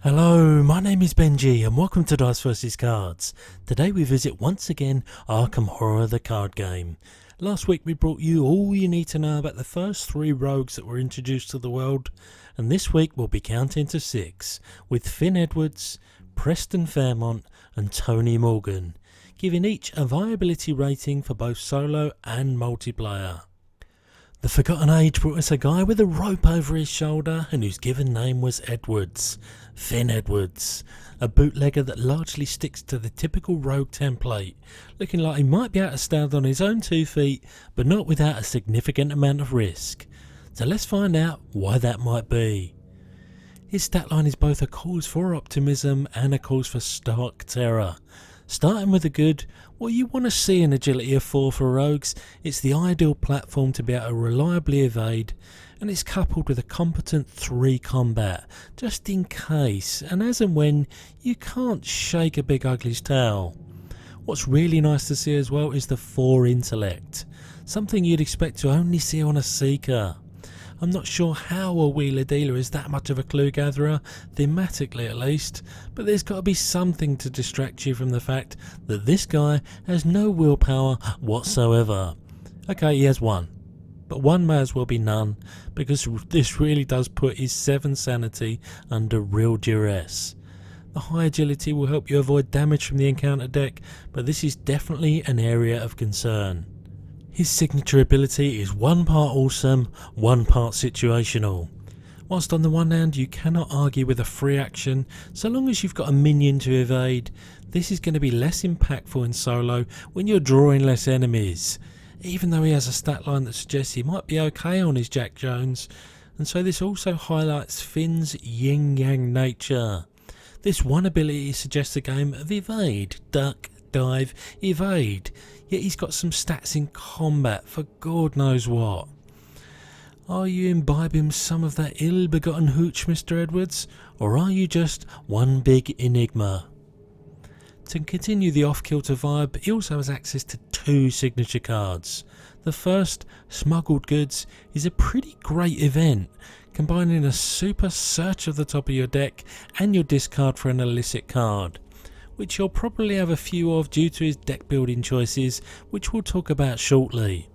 Hello, my name is Benji and welcome to Dice vs Cards. Today we visit once again Arkham Horror the card game. Last week we brought you all you need to know about the first 3 rogues that were introduced to the world, and this week we'll be counting to 6 with Finn Edwards, Preston Fairmont and Tony Morgan, giving each a viability rating for both solo and multiplayer. The Forgotten Age brought us a guy with a rope over his shoulder and whose given name was Edwards. Finn Edwards, a bootlegger that largely sticks to the typical rogue template, looking like he might be able to stand on his own 2 feet, but not without a significant amount of risk. So let's find out why that might be. His stat line is both a cause for optimism and a cause for stark terror. Starting with the good, what you want to see in Agility of 4 for rogues, it's the ideal platform to be able to reliably evade, and it's coupled with a competent 3 combat, just in case and as and when you can't shake a big ugly's tail. What's really nice to see as well is the 4 intellect, something you'd expect to only see on a Seeker. I'm not sure how a wheeler dealer is that much of a clue gatherer, thematically at least, but there's got to be something to distract you from the fact that this guy has no willpower whatsoever. Okay, he has 1, but 1 may as well be none, because this really does put his 7 sanity under real duress. The high agility will help you avoid damage from the encounter deck, but this is definitely an area of concern. His signature ability is 1 part awesome, 1 part situational. Whilst on the one hand you cannot argue with a free action, so long as you've got a minion to evade, this is going to be less impactful in solo when you're drawing less enemies, even though he has a stat line that suggests he might be okay on his Jack Jones, and so this also highlights Finn's yin-yang nature. This one ability suggests a game of evade, duck, dive, evade, yet he's got some stats in combat for God knows what. Are you imbibing some of that ill-begotten hooch, Mr. Edwards, or are you just one big enigma? To continue the off-kilter vibe, he also has access to 2 signature cards. The first, Smuggled Goods, is a pretty great event, combining a super search of the top of your deck and your discard for an illicit card, which you'll probably have a few of due to his deck building choices, which we'll talk about shortly.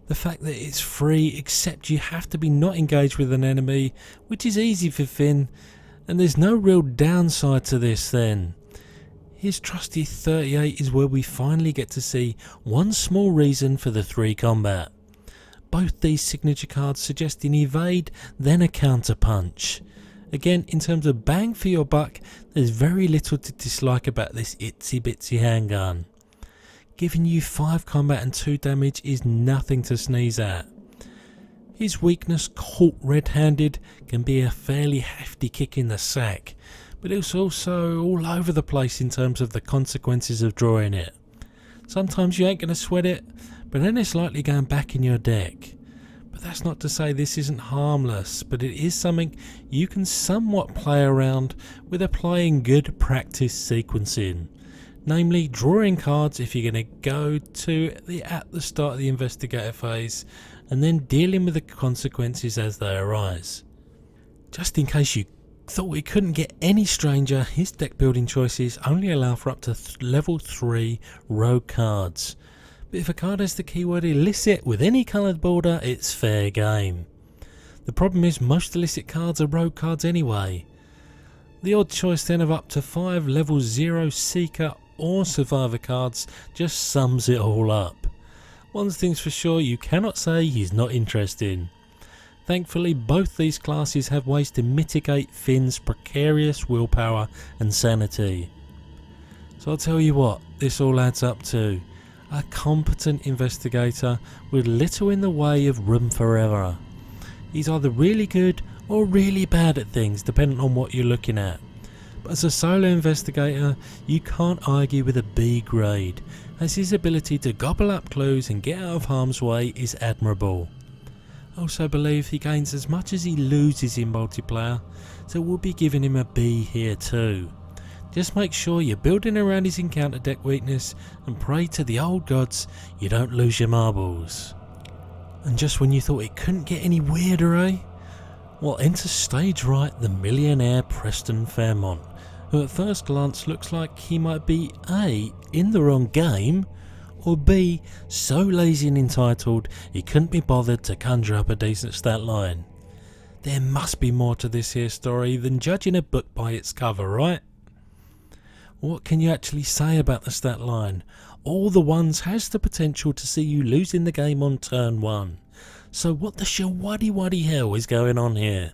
The fact that it's free except you have to be not engaged with an enemy, which is easy for Finn, and there's no real downside to this then. His trusty 38 is where we finally get to see one small reason for the 3 combat. Both these signature cards suggest an evade, then a counter punch. Again, in terms of bang for your buck, there's very little to dislike about this itsy bitsy handgun. Giving you 5 combat and 2 damage is nothing to sneeze at. His weakness, caught red-handed, can be a fairly hefty kick in the sack, but it's also all over the place in terms of the consequences of drawing it. Sometimes you ain't going to sweat it, but then it's likely going back in your deck. But that's not to say this isn't harmless, but it is something you can somewhat play around with applying good practice sequencing. Namely, drawing cards if you're going to go to at the start of the investigator phase, and then dealing with the consequences as they arise. Just in case you thought we couldn't get any stranger, his deck building choices only allow for up to level 3 rogue cards. But if a card has the keyword illicit with any coloured border, it's fair game. The problem is most illicit cards are rogue cards anyway. The odd choice then of up to 5 level 0 Seeker or Survivor cards just sums it all up. One thing's for sure, you cannot say he's not interesting. Thankfully, both these classes have ways to mitigate Finn's precarious willpower and sanity. So I'll tell you what, this all adds up to a competent investigator with little in the way of room for error. He's either really good or really bad at things, depending on what you're looking at. But as a solo investigator, you can't argue with a B grade, as his ability to gobble up clues and get out of harm's way is admirable. I also believe he gains as much as he loses in multiplayer, so we'll be giving him a B here too. Just make sure you're building around his encounter deck weakness and pray to the old gods you don't lose your marbles. And just when you thought it couldn't get any weirder, eh? Well, enter stage right the millionaire Preston Fairmont, who at first glance looks like he might be A, in the wrong game, or B, so lazy and entitled he couldn't be bothered to conjure up a decent stat line. There must be more to this here story than judging a book by its cover, right? What can you actually say about the stat line? All the ones has the potential to see you losing the game on turn 1. So what the shawaddy hell is going on here?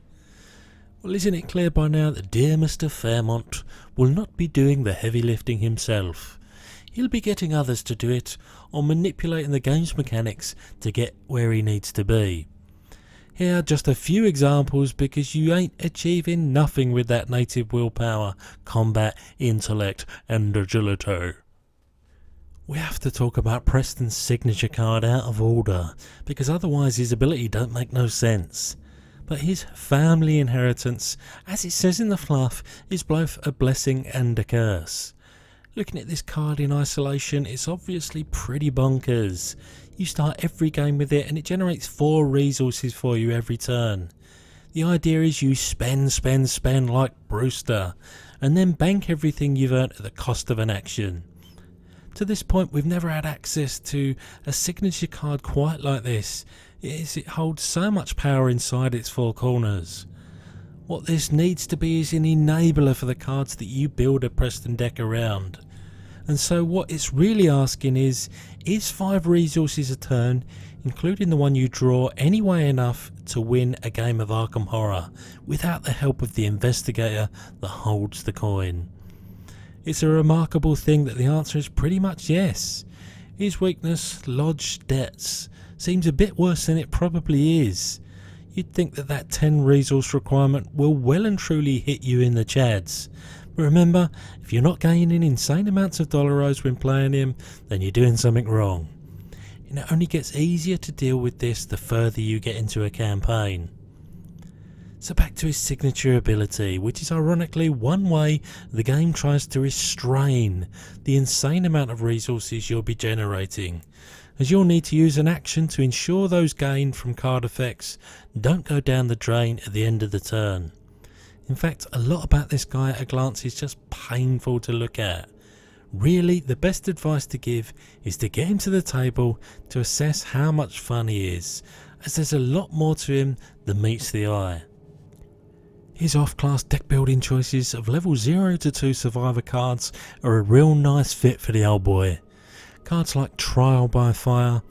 Well, isn't it clear by now that dear Mr. Fairmont will not be doing the heavy lifting himself? He'll be getting others to do it, or manipulating the game's mechanics to get where he needs to be. Here are just a few examples, because you ain't achieving nothing with that native willpower, combat, intellect and agility. We have to talk about Preston's signature card out of order, because otherwise his ability don't make no sense. But his family inheritance, as it says in the fluff, is both a blessing and a curse. Looking at this card in isolation, it's obviously pretty bonkers. You start every game with it and it generates 4 resources for you every turn. The idea is you spend like Brewster, and then bank everything you've earned at the cost of an action. To this point, we've never had access to a signature card quite like this, as it holds so much power inside its 4 corners. What this needs to be is an enabler for the cards that you build a Preston deck around. And so what it's really asking is 5 resources a turn, including the one you draw, anyway enough to win a game of Arkham Horror without the help of the investigator that holds the coin? It's a remarkable thing that the answer is pretty much yes. His weakness, lodged debts, seems a bit worse than it probably is. You'd think that 10 resource requirement will well and truly hit you in the chads. But remember, if you're not gaining insane amounts of dollaros when playing him, then you're doing something wrong. And it only gets easier to deal with this the further you get into a campaign. So back to his signature ability, which is ironically one way the game tries to restrain the insane amount of resources you'll be generating, as you'll need to use an action to ensure those gained from card effects don't go down the drain at the end of the turn. In fact, a lot about this guy at a glance is just painful to look at. Really, the best advice to give is to get him to the table to assess how much fun he is, as there's a lot more to him than meets the eye. His off-class deck building choices of level 0 to 2 survivor cards are a real nice fit for the old boy. Cards like Trial by Fire,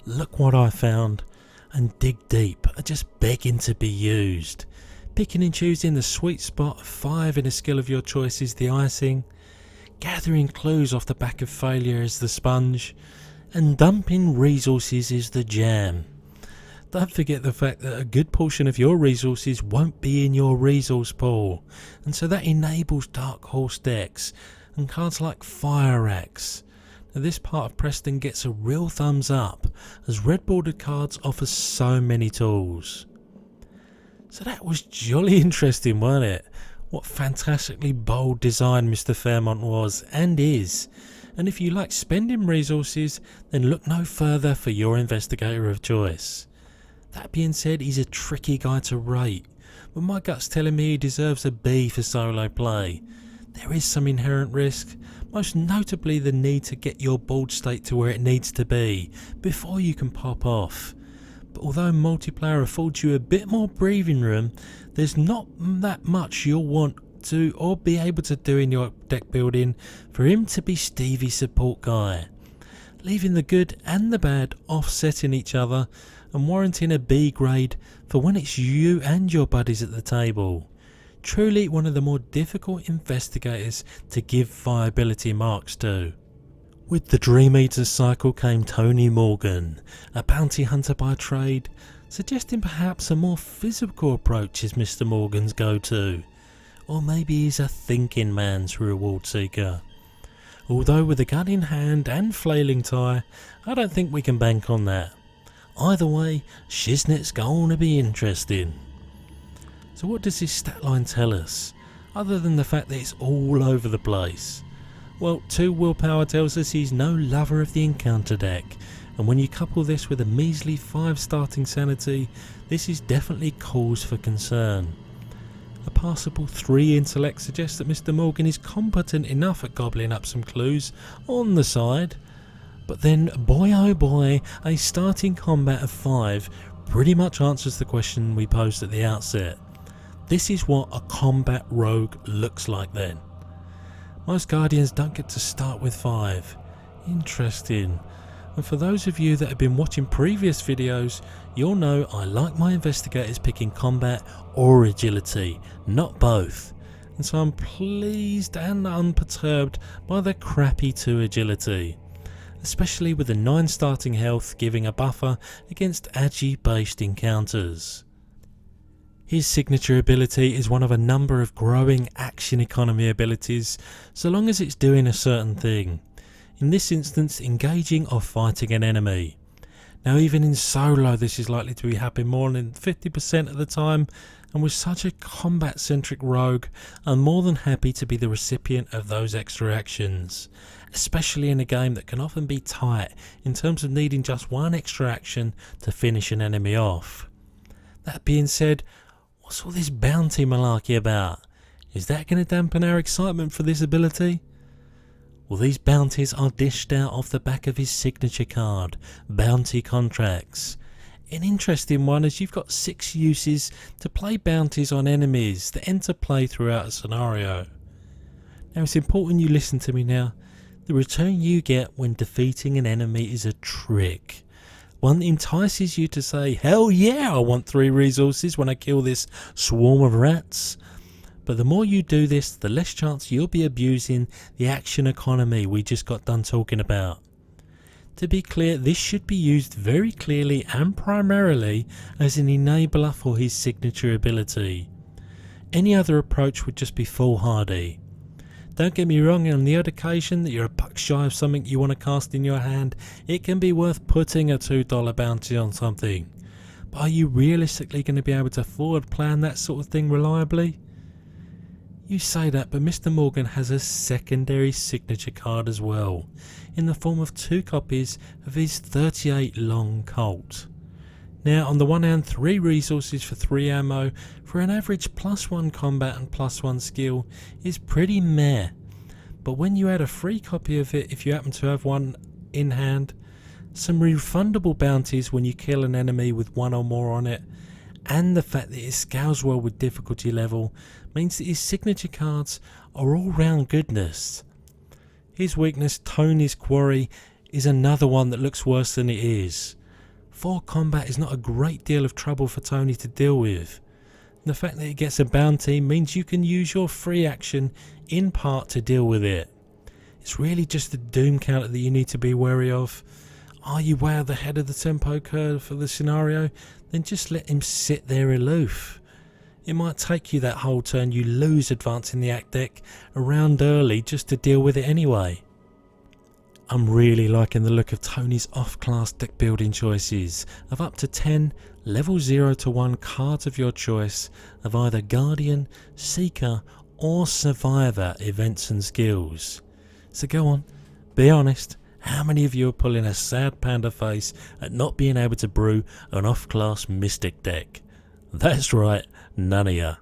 Look What I Found and Dig Deep are just begging to be used. Picking and choosing the sweet spot of 5 in a skill of your choice is the icing, gathering clues off the back of failure is the sponge, and dumping resources is the jam. Don't forget the fact that a good portion of your resources won't be in your resource pool, and so that enables Dark Horse decks and cards like Fire Axe. Now this part of Preston gets a real thumbs up, as red bordered cards offer so many tools. So that was jolly interesting, wasn't it? What fantastically bold design Mr. Fairmont was and is. And if you like spending resources, then look no further for your investigator of choice. That being said, he's a tricky guy to rate, but my gut's telling me he deserves a B for solo play. There is some inherent risk, most notably the need to get your board state to where it needs to be before you can pop off. But although multiplayer affords you a bit more breathing room, there's not that much you'll want to or be able to do in your deck building for him to be Stevie's support guy, leaving the good and the bad offsetting each other and warranting a B grade for when it's you and your buddies at the table. Truly one of the more difficult investigators to give viability marks to. With the Dream Eater cycle came Tony Morgan, a bounty hunter by trade, suggesting perhaps a more physical approach is Mr. Morgan's go-to. Or maybe he's a thinking man's reward seeker. Although with a gun in hand and flailing tie, I don't think we can bank on that. Either way, Shiznit's gonna be interesting. So what does this stat line tell us, other than the fact that it's all over the place? Well, 2 willpower tells us he's no lover of the encounter deck, and when you couple this with a measly 5 starting sanity, this is definitely cause for concern. A passable 3 intellect suggests that Mr. Morgan is competent enough at gobbling up some clues on the side, but then boy oh boy, a starting combat of 5 pretty much answers the question we posed at the outset. This is what a combat rogue looks like then. Most Guardians don't get to start with 5. Interesting. And for those of you that have been watching previous videos, you'll know I like my investigators picking combat or agility, not both. And so I'm pleased and unperturbed by the crappy 2 agility, especially with the 9 starting health giving a buffer against agi based encounters. His signature ability is one of a number of growing action economy abilities, so long as it's doing a certain thing. In this instance, engaging or fighting an enemy. Now even in solo this is likely to be happening more than 50% of the time, and with such a combat centric rogue, I'm more than happy to be the recipient of those extra actions, especially in a game that can often be tight in terms of needing just one extra action to finish an enemy off. That being said, what's all this bounty malarkey about? Is that going to dampen our excitement for this ability? Well, these bounties are dished out off the back of his signature card, Bounty Contracts. An interesting one, as you've got 6 uses to play bounties on enemies that enter play throughout a scenario. Now it's important you listen to me now. The return you get when defeating an enemy is a trick. One that entices you to say, hell yeah, I want 3 resources when I kill this swarm of rats. But the more you do this, the less chance you'll be abusing the action economy we just got done talking about. To be clear, this should be used very clearly and primarily as an enabler for his signature ability. Any other approach would just be foolhardy. Don't get me wrong, on the odd occasion that you're a buck shy of something you want to cast in your hand, it can be worth putting a $2 bounty on something. But are you realistically going to be able to forward plan that sort of thing reliably? You say that, but Mr. Morgan has a secondary signature card as well, in the form of 2 copies of his 38 long Colt. Now on the one hand, 3 resources for 3 ammo for an average +1 combat and +1 skill is pretty meh, but when you add a free copy of it if you happen to have one in hand, some refundable bounties when you kill an enemy with 1 or more on it, and the fact that it scales well with difficulty level means that his signature cards are all round goodness. His weakness, Tony's Quarry, is another one that looks worse than it is. 4 combat is not a great deal of trouble for Tony to deal with. The fact that it gets a bounty means you can use your free action in part to deal with it. It's really just the doom counter that you need to be wary of. Are you way at the head of the tempo curve for the scenario? Then just let him sit there aloof. It might take you that whole turn you lose advancing the act deck around early just to deal with it anyway. I'm really liking the look of Tony's off-class deck building choices of up to 10 level 0 to 1 cards of your choice of either Guardian, Seeker or Survivor events and skills. So go on, be honest, how many of you are pulling a sad panda face at not being able to brew an off-class Mystic deck? That's right, none of ya.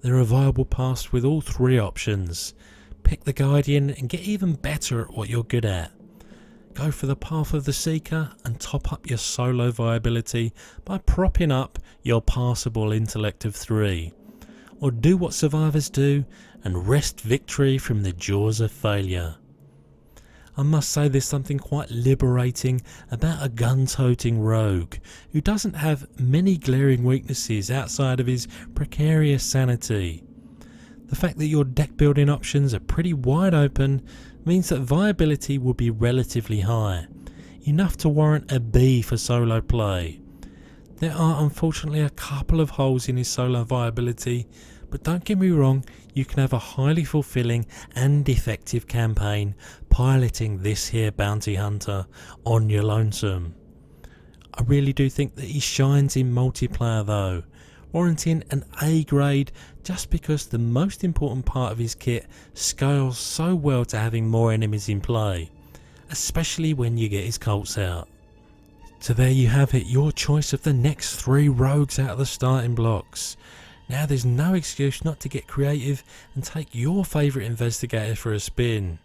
There are viable paths with all 3 options. Pick the Guardian and get even better at what you're good at. Go for the path of the Seeker and top up your solo viability by propping up your passable intellect of 3. Or do what survivors do and wrest victory from the jaws of failure. I must say there's something quite liberating about a gun-toting rogue who doesn't have many glaring weaknesses outside of his precarious sanity. The fact that your deck building options are pretty wide open means that viability will be relatively high, enough to warrant a B for solo play. There are unfortunately a couple of holes in his solo viability, but don't get me wrong, you can have a highly fulfilling and effective campaign piloting this here bounty hunter on your lonesome. I really do think that he shines in multiplayer though, warranting an A grade just because the most important part of his kit scales so well to having more enemies in play, especially when you get his Colts out. So there you have it, your choice of the next 3 rogues out of the starting blocks. Now there's no excuse not to get creative and take your favourite investigator for a spin.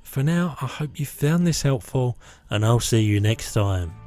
For now, I hope you found this helpful, and I'll see you next time.